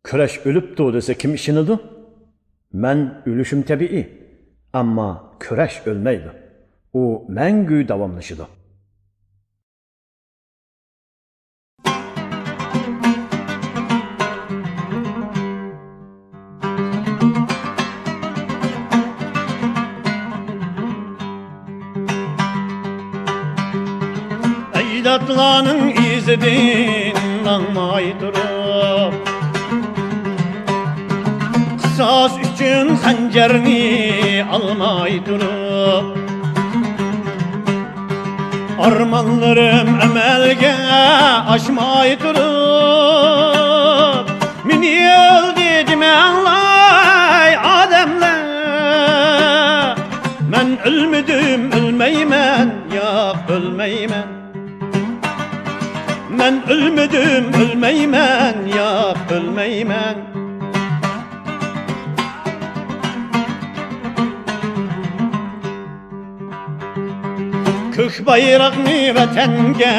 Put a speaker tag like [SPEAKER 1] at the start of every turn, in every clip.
[SPEAKER 1] Küreş ölüptü dese kim işinidu? Men ölüşüm tabii. Ama küreş ölmeydi. O məngü davamlaşıdı. Ecdatlarının izidin almay durup, kısas üçün xəncərini almay durup, armanlarım əməlgə aşmay durup, mini öldü mənlay adəmlər. Mən ölmüdüm, ölmeymən, yox ölmeymən. Mən ölmüdüm, ölmeymən, yox ölmeymən. Kök bayrağını vətəngə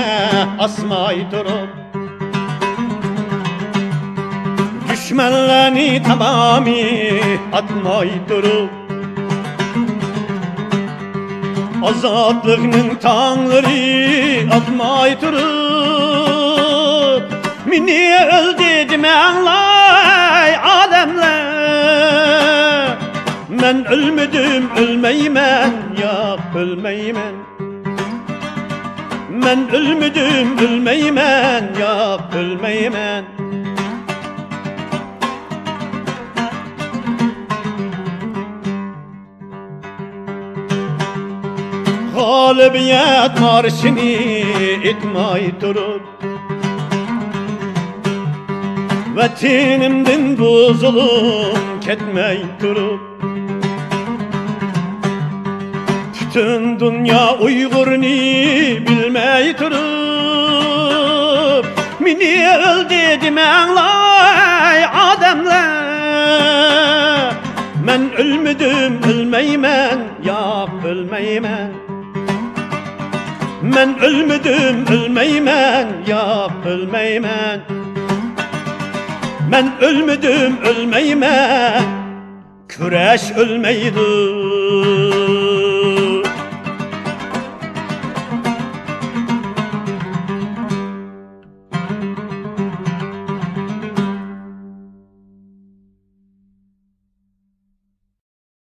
[SPEAKER 1] asmay durup, düşmənlərini tamamı atmay durup, azadlığının tanrı atmay durup, mini öldü demənlay adəmlər. Mən ölmüdüm, ölmeymən, yox ölmeymən. Mən ölmüdüm, ölmeymən, yox ölmeymən. Galibiyet marşını etmay durup, vətinimdin bu zulüm ketmey durup, bütün dünya Uygur'unu bilmey durup, mini öldü demənlay adəmlər. Mən ölmüdüm, ölmeymən, yox ölmeymən. Mən ölmüdüm, ölmeymən, yox ölmeymən. Mən ölmüdüm, ölmeymən. Küreş ölmeydi.